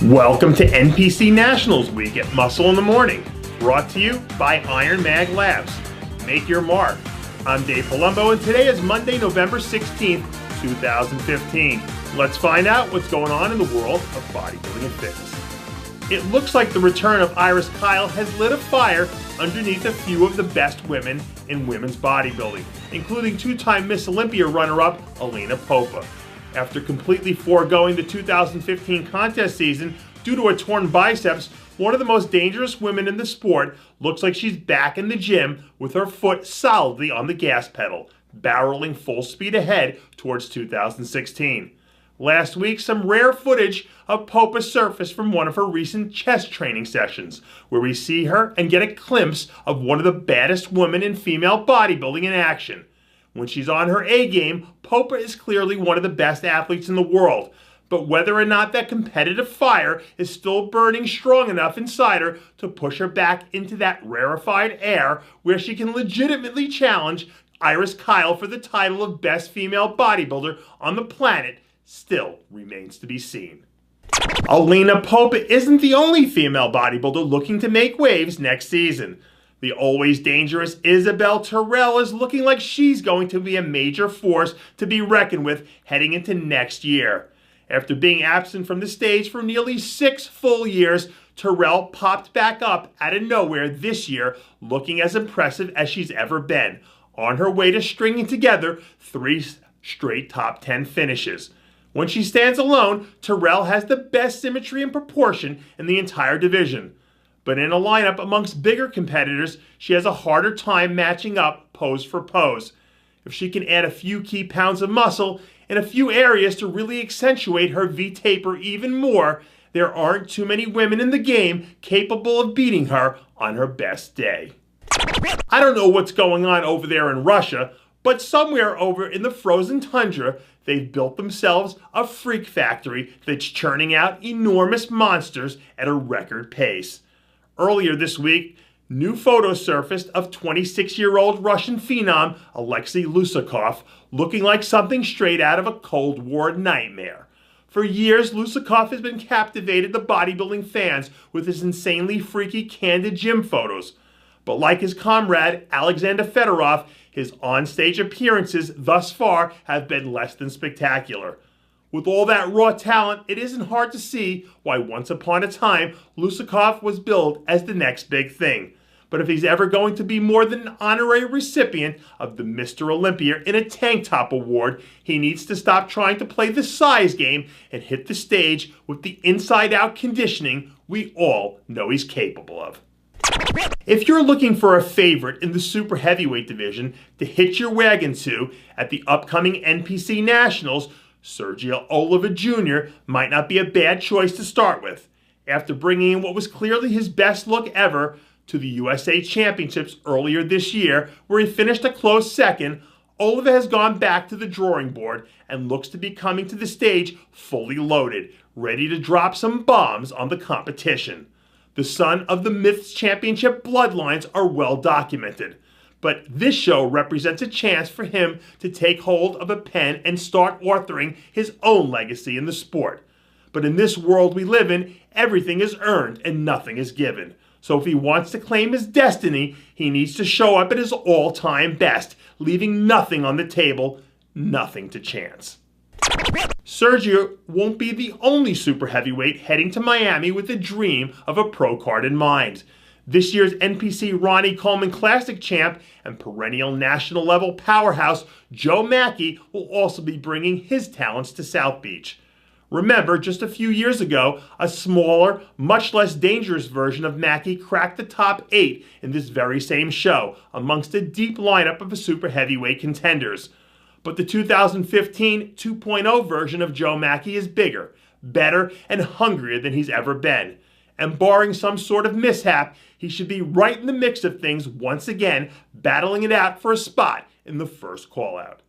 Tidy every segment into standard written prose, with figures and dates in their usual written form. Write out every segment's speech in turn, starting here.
Welcome to NPC Nationals Week at Muscle in the Morning, brought to you by IronMag Labs. Make your mark. I'm Dave Palumbo, and today is Monday, November 16th, 2015. Let's find out what's going on in the world of bodybuilding and fitness. It looks like the return of Iris Kyle has lit a fire underneath a few of the best women in women's bodybuilding, including two-time Miss Olympia runner-up Alina Popa. After completely foregoing the 2015 contest season due to a torn biceps, one of the most dangerous women in the sport looks like she's back in the gym with her foot solidly on the gas pedal, barreling full speed ahead towards 2016. Last week, some rare footage of Popa surfaced from one of her recent chest training sessions, where we see her and get a glimpse of one of the baddest women in female bodybuilding in action. When she's on her A game, Popa is clearly one of the best athletes in the world. But whether or not that competitive fire is still burning strong enough inside her to push her back into that rarefied air where she can legitimately challenge Iris Kyle for the title of best female bodybuilder on the planet still remains to be seen. Alina Popa isn't the only female bodybuilder looking to make waves next season. The always dangerous Isabel Tyrell is looking like she's going to be a major force to be reckoned with heading into next year. After being absent from the stage for nearly 6 full years, Turell popped back up out of nowhere this year, looking as impressive as she's ever been, on her way to stringing together 3 straight top 10 finishes. When she stands alone, Turell has the best symmetry and proportion in the entire division. But in a lineup amongst bigger competitors, she has a harder time matching up pose for pose. If she can add a few key pounds of muscle in a few areas to really accentuate her V-taper even more, there aren't too many women in the game capable of beating her on her best day. I don't know what's going on over there in Russia, but somewhere over in the frozen tundra, they've built themselves a freak factory that's churning out enormous monsters at a record pace. Earlier this week, new photos surfaced of 26-year-old Russian phenom Alexey Lucicoff looking like something straight out of a Cold War nightmare. For years, Lesukov has been captivated the bodybuilding fans with his insanely freaky candid gym photos. But like his comrade Alexander Fedorov, his on-stage appearances thus far have been less than spectacular. With all that raw talent, it isn't hard to see why once upon a time, Lesukov was billed as the next big thing. But if he's ever going to be more than an honorary recipient of the Mr. Olympia in a tank top award, he needs to stop trying to play the size game and hit the stage with the inside-out conditioning we all know he's capable of. If you're looking for a favorite in the super heavyweight division to hitch your wagon to at the upcoming NPC Nationals, Sergio Oliva Jr. might not be a bad choice to start with. After bringing in what was clearly his best look ever to the USA Championships earlier this year, where he finished a close second, Oliva has gone back to the drawing board and looks to be coming to the stage fully loaded, ready to drop some bombs on the competition. The son of the Myths Championship bloodlines are well documented. But this show represents a chance for him to take hold of a pen and start authoring his own legacy in the sport. But in this world we live in, everything is earned and nothing is given. So if he wants to claim his destiny, he needs to show up at his all-time best, leaving nothing on the table, nothing to chance. Sergio won't be the only super heavyweight heading to Miami with a dream of a pro card in mind. This year's NPC Ronnie Coleman Classic champ and perennial national level powerhouse Joe Mackey will also be bringing his talents to South Beach. Remember, just a few years ago, a smaller, much less dangerous version of Mackey cracked the top 8 in this very same show, amongst a deep lineup of super heavyweight contenders. But the 2015 2.0 version of Joe Mackey is bigger, better, and hungrier than he's ever been. And barring some sort of mishap, he should be right in the mix of things once again, battling it out for a spot in the first call-out.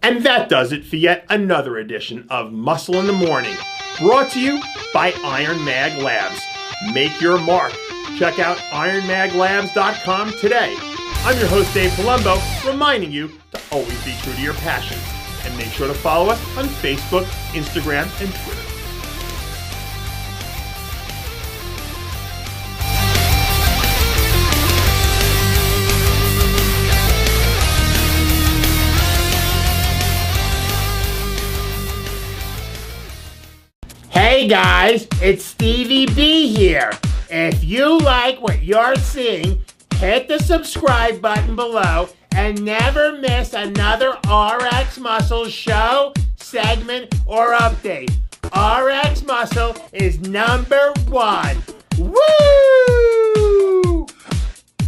And that does it for yet another edition of Muscle in the Morning, brought to you by IronMag Labs. Make your mark. Check out ironmaglabs.com today. I'm your host, Dave Palumbo, reminding you to always be true to your passions. And make sure to follow us on Facebook, Instagram, and Twitter. Hey guys, it's Stevie B here. If you like what you're seeing, hit the subscribe button below and never miss another RX Muscle show, segment, or update. RX Muscle is #1. Woo!